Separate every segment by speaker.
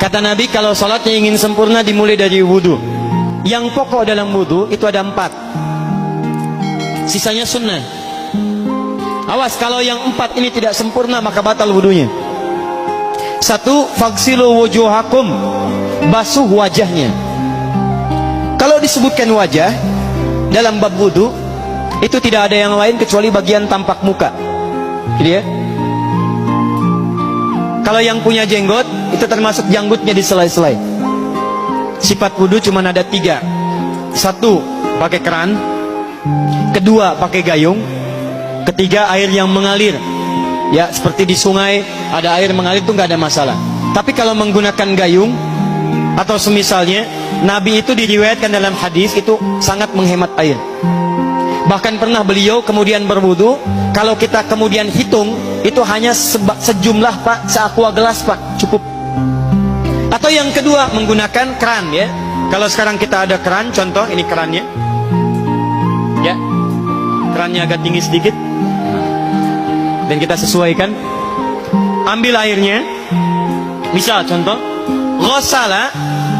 Speaker 1: Kata Nabi, kalau salatnya ingin sempurna dimulai dari wudu. Yang pokok dalam wudu itu ada 4. Sisanya sunnah. Awas, kalau yang 4 ini tidak sempurna maka batal wudunya. 1. Faghsilu wujuhakum, basuh wajahnya. Kalau disebutkan wajah dalam bab wudu, itu tidak ada yang lain kecuali bagian tampak muka. Gitu ya. Kalau yang punya jenggot, itu termasuk janggutnya di selai-selai. Sifat wudu cuma ada 3. 1, pakai keran. 2, pakai gayung. 3, air yang mengalir. Ya, seperti di sungai ada air mengalir itu nggak ada masalah. Tapi kalau menggunakan gayung atau semisalnya, Nabi itu diriwayatkan dalam hadis itu sangat menghemat air. Bahkan pernah beliau kemudian berwudu, kalau kita kemudian hitung, itu hanya sejumlah Pak, seaqua gelas Pak, cukup. Atau yang kedua, menggunakan keran ya. Kalau sekarang kita ada keran, contoh ini kerannya. Ya, kerannya agak tinggi sedikit. Dan kita sesuaikan. Ambil airnya. Misal contoh, ghosala.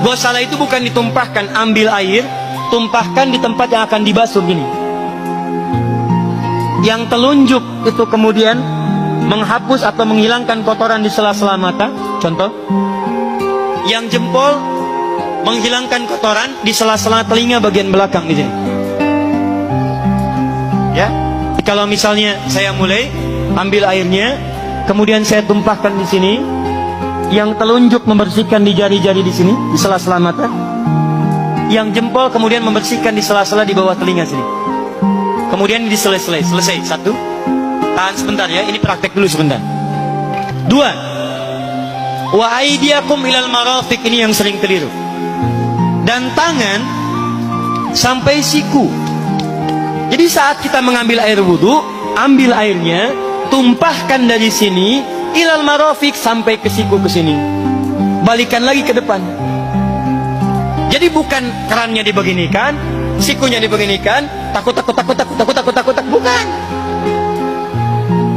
Speaker 1: Ghosala itu bukan ditumpahkan, ambil air, tumpahkan di tempat yang akan dibasuh gini. Yang telunjuk itu kemudian menghapus atau menghilangkan kotoran di sela-sela mata, contoh. Yang jempol menghilangkan kotoran di sela-sela telinga bagian belakang di sini. Ya. Kalau misalnya saya mulai ambil airnya, kemudian saya tumpahkan di sini. Yang telunjuk membersihkan di jari-jari di sini, di sela-sela mata. Yang jempol kemudian membersihkan di sela-sela di bawah telinga sini. Kemudian diselesai, selesai. 1. Tahan sebentar ya, ini praktek dulu sebentar. 2. Wa aidiakum ilal marafiq, ini yang sering keliru. Dan tangan sampai siku. Jadi saat kita mengambil air wudu, ambil airnya, tumpahkan dari sini ilal marafiq sampai ke siku ke sini. Balikan lagi ke depan. Jadi bukan kerannya dibeginikan, sikunya dibeginikan, takut, bukan.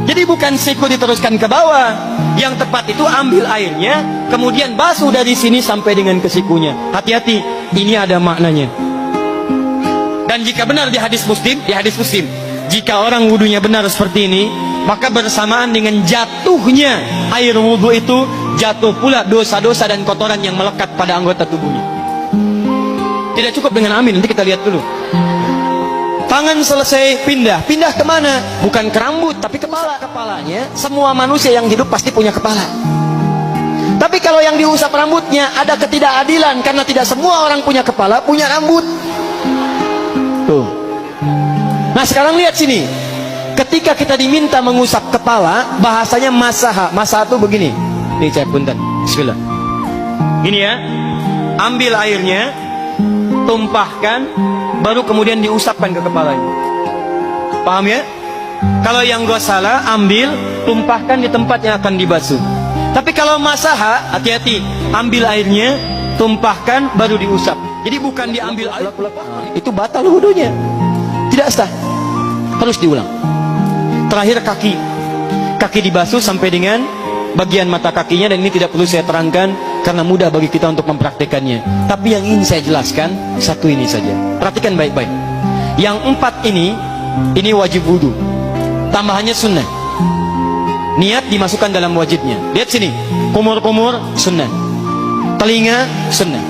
Speaker 1: Jadi bukan siku diteruskan ke bawah. Yang tepat itu ambil airnya, kemudian basuh dari sini sampai dengan ke sikunya. Hati-hati, ini ada maknanya. Dan jika benar di hadis Muslim, jika orang wudunya benar seperti ini, maka bersamaan dengan jatuhnya air wudu itu, jatuh pula dosa-dosa dan kotoran yang melekat pada anggota tubuhnya. Tidak cukup dengan amin, nanti kita lihat dulu. Tangan selesai, pindah kemana? Bukan ke rambut, tapi kepalanya. Semua manusia yang hidup pasti punya kepala. Tapi kalau yang diusap rambutnya, ada ketidakadilan, karena tidak semua orang punya kepala, punya rambut. Tuh. Nah sekarang lihat sini. Ketika kita diminta mengusap kepala, bahasanya masaha. Masaha itu begini. Nih saya punten. Bismillah. Gini ya. Ambil airnya, tumpahkan, baru kemudian diusapkan ke kepalanya. Paham ya? Kalau yang ghosala, ambil, tumpahkan di tempat yang akan dibasuh. Tapi kalau masaha, hati-hati. Ambil airnya, tumpahkan, baru diusap. Jadi bukan diambil air, itu batal wudunya. Tidak sah. Harus diulang. Terakhir kaki. Kaki dibasuh sampai dengan bagian mata kakinya, dan ini tidak perlu saya terangkan karena mudah bagi kita untuk mempraktekannya. Tapi yang ingin saya jelaskan satu ini saja. Perhatikan baik-baik. Yang 4 ini wajib wudu. Tambahannya sunnah. Niat dimasukkan dalam wajibnya. Lihat sini. Kumur-kumur sunnah. Telinga sunnah.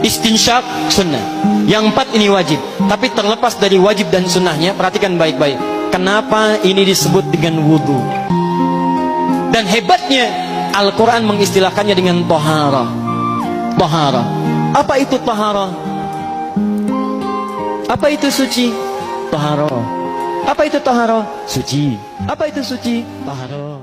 Speaker 1: Istinsyak sunnah. Yang 4 ini wajib. Tapi terlepas dari wajib dan sunnahnya, perhatikan baik-baik. Kenapa ini disebut dengan wudu? Dan hebatnya Al-Quran mengistilahkannya dengan taharah. Taharah. Apa itu taharah? Apa itu suci? Taharah. Apa itu taharah? Suci. Apa itu suci? Taharah.